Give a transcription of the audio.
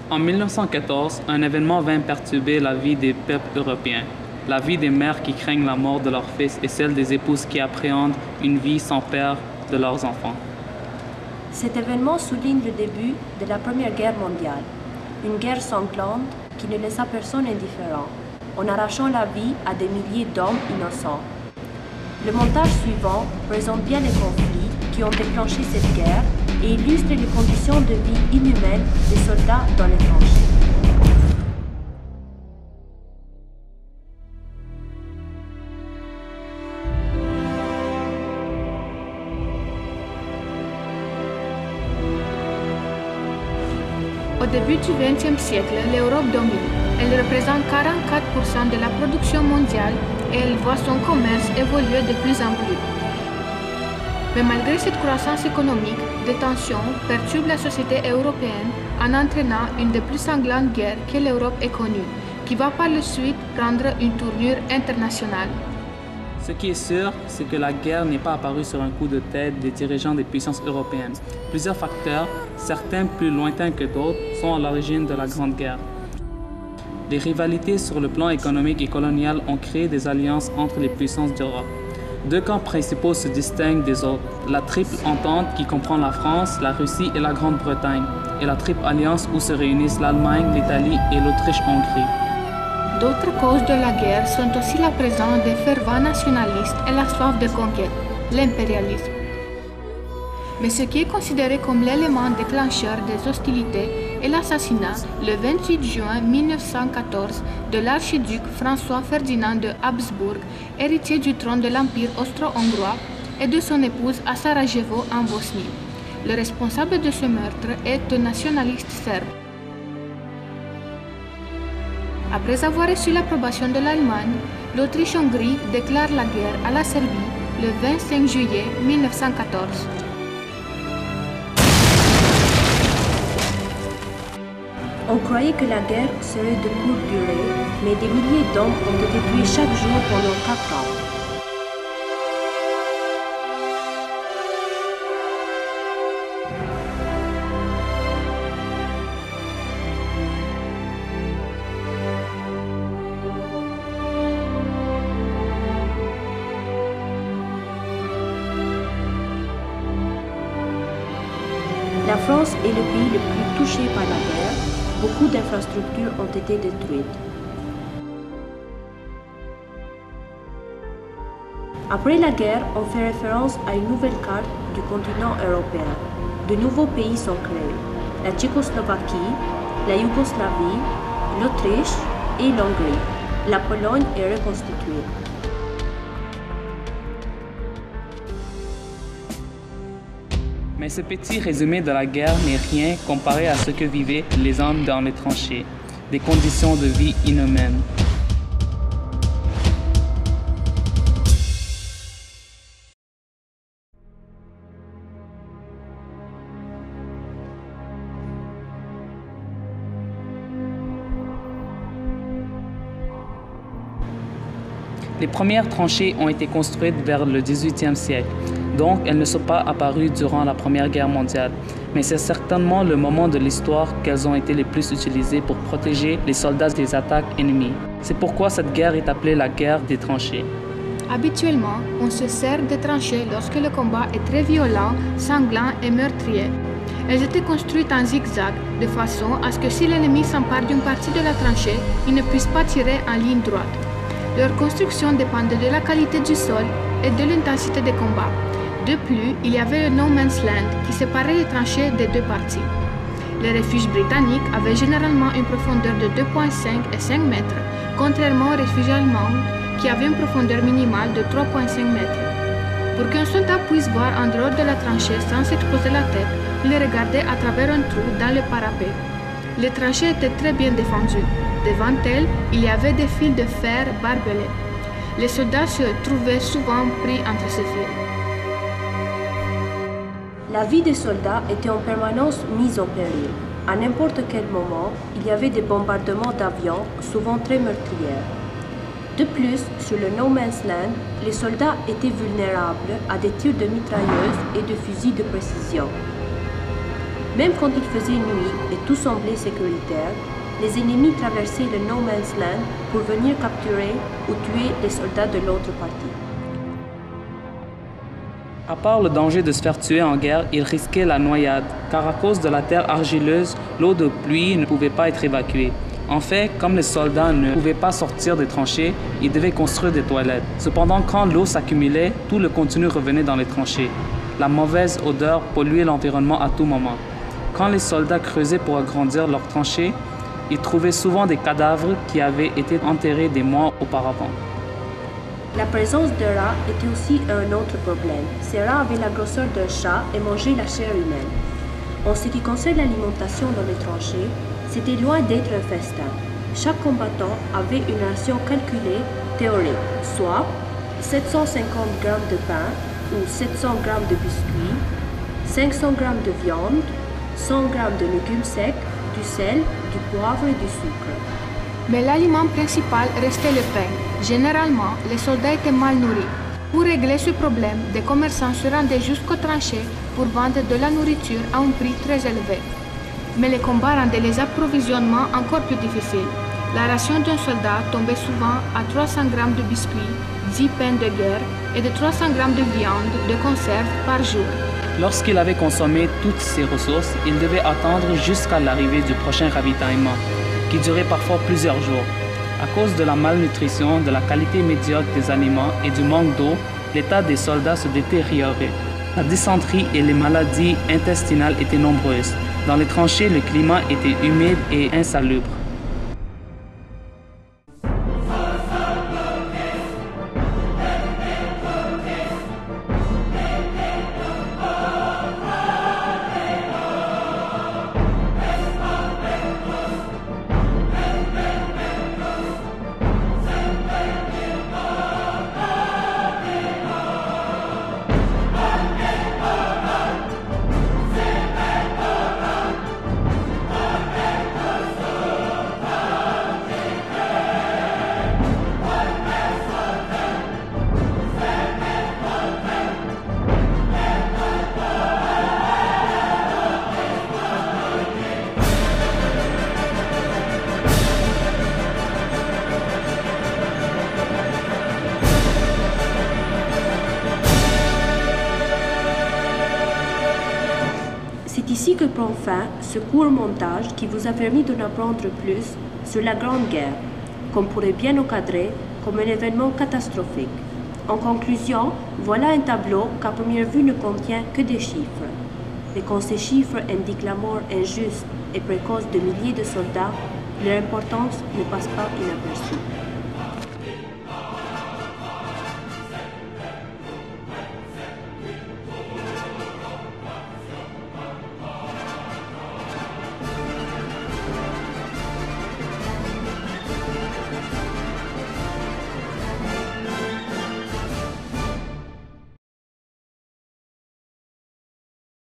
En 1914, un événement vint perturber la vie des peuples européens. La vie des mères qui craignent la mort de leurs fils et celle des épouses qui appréhendent une vie sans père de leurs enfants. Cet événement souligne le début de la Première Guerre mondiale, une guerre sanglante qui ne laissa personne indifférent, en arrachant la vie à des milliers d'hommes innocents. Le montage suivant présente bien les conflits qui ont déclenché cette guerre et illustre les conditions de vie inhumaines des soldats dans les tranchées. Au début du XXe siècle, l'Europe domine. Elle représente 44% de la production mondiale et elle voit son commerce évoluer de plus en plus. Mais malgré cette croissance économique, des tensions perturbent la société européenne en entraînant une des plus sanglantes guerres que l'Europe ait connue, qui va par la suite prendre une tournure internationale. Ce qui est sûr, c'est que la guerre n'est pas apparue sur un coup de tête des dirigeants des puissances européennes. Plusieurs facteurs, certains plus lointains que d'autres, sont à l'origine de la Grande Guerre. Les rivalités sur le plan économique et colonial ont créé des alliances entre les puissances d'Europe. Deux camps principaux se distinguent des autres, la Triple Entente qui comprend la France, la Russie et la Grande-Bretagne, et la Triple Alliance où se réunissent l'Allemagne, l'Italie et l'Autriche-Hongrie. D'autres causes de la guerre sont aussi la présence des fervents nationalistes et la soif de conquête, l'impérialisme. Mais ce qui est considéré comme l'élément déclencheur des hostilités est l'assassinat, le 28 juin 1914, de l'archiduc François-Ferdinand de Habsbourg, héritier du trône de l'Empire austro-hongrois, et de son épouse à Sarajevo en Bosnie. Le responsable de ce meurtre est un nationaliste serbe. Après avoir reçu l'approbation de l'Allemagne, l'Autriche-Hongrie déclare la guerre à la Serbie le 25 juillet 1914. On croyait que la guerre serait de courte durée, mais des milliers d'hommes ont été tués chaque jour pendant 4 ans. La France est le pays le plus touché par la guerre. Beaucoup d'infrastructures ont été détruites. Après la guerre, on fait référence à une nouvelle carte du continent européen. De nouveaux pays sont créés. La Tchécoslovaquie, la Yougoslavie, l'Autriche et l'Hongrie. La Pologne est reconstituée. Mais ce petit résumé de la guerre n'est rien comparé à ce que vivaient les hommes dans les tranchées, des conditions de vie inhumaines. Les premières tranchées ont été construites vers le XVIIIe siècle, donc elles ne sont pas apparues durant la Première Guerre mondiale. Mais c'est certainement le moment de l'histoire qu'elles ont été les plus utilisées pour protéger les soldats des attaques ennemies. C'est pourquoi cette guerre est appelée la guerre des tranchées. Habituellement, on se sert des tranchées lorsque le combat est très violent, sanglant et meurtrier. Elles étaient construites en zigzag, de façon à ce que si l'ennemi s'empare d'une partie de la tranchée, il ne puisse pas tirer en ligne droite. Leur construction dépendait de la qualité du sol et de l'intensité des combats. De plus, il y avait le No Man's Land qui séparait les tranchées des deux parties. Les refuges britanniques avaient généralement une profondeur de 2,5 et 5 mètres, contrairement aux refuges allemands qui avaient une profondeur minimale de 3,5 mètres. Pour qu'un soldat puisse voir en dehors de la tranchée sans s'exposer la tête, il regardait à travers un trou dans le parapet. Les tranchées étaient très bien défendues. Devant elles, il y avait des fils de fer barbelés. Les soldats se trouvaient souvent pris entre ces fils. La vie des soldats était en permanence mise en péril. À n'importe quel moment, il y avait des bombardements d'avions, souvent très meurtriers. De plus, sur le No Man's Land, les soldats étaient vulnérables à des tirs de mitrailleuses et de fusils de précision. Même quand il faisait nuit et tout semblait sécuritaire, les ennemis traversaient le No Man's Land pour venir capturer ou tuer les soldats de l'autre partie. À part le danger de se faire tuer en guerre, ils risquaient la noyade, car à cause de la terre argileuse, l'eau de pluie ne pouvait pas être évacuée. En fait, comme les soldats ne pouvaient pas sortir des tranchées, ils devaient construire des toilettes. Cependant, quand l'eau s'accumulait, tout le contenu revenait dans les tranchées. La mauvaise odeur polluait l'environnement à tout moment. Quand les soldats creusaient pour agrandir leurs tranchées, ils trouvaient souvent des cadavres qui avaient été enterrés des mois auparavant. La présence de rats était aussi un autre problème. Ces rats avaient la grosseur d'un chat et mangeaient la chair humaine. En ce qui concerne l'alimentation dans les tranchées, c'était loin d'être un festin. Chaque combattant avait une ration calculée théorique, soit 750 g de pain ou 700 g de biscuits, 500 g de viande, 100 g de légumes secs, du sel, du poivre et du sucre. Mais l'aliment principal restait le pain. Généralement, les soldats étaient mal nourris. Pour régler ce problème, des commerçants se rendaient jusqu'aux tranchées pour vendre de la nourriture à un prix très élevé. Mais les combats rendaient les approvisionnements encore plus difficiles. La ration d'un soldat tombait souvent à 300 g de biscuits, 10 pains de guerre et de 300 g de viande de conserve par jour. Lorsqu'il avait consommé toutes ces ressources, il devait attendre jusqu'à l'arrivée du prochain ravitaillement, qui durait parfois plusieurs jours. À cause de la malnutrition, de la qualité médiocre des aliments et du manque d'eau, l'état des soldats se détériorait. La dysenterie et les maladies intestinales étaient nombreuses. Dans les tranchées, le climat était humide et insalubre. C'est ici que prend fin ce court montage qui vous a permis d'en apprendre plus sur la Grande Guerre, qu'on pourrait bien encadrer comme un événement catastrophique. En conclusion, voilà un tableau qu'à première vue ne contient que des chiffres. Mais quand ces chiffres indiquent la mort injuste et précoce de milliers de soldats, leur importance ne passe pas inaperçue.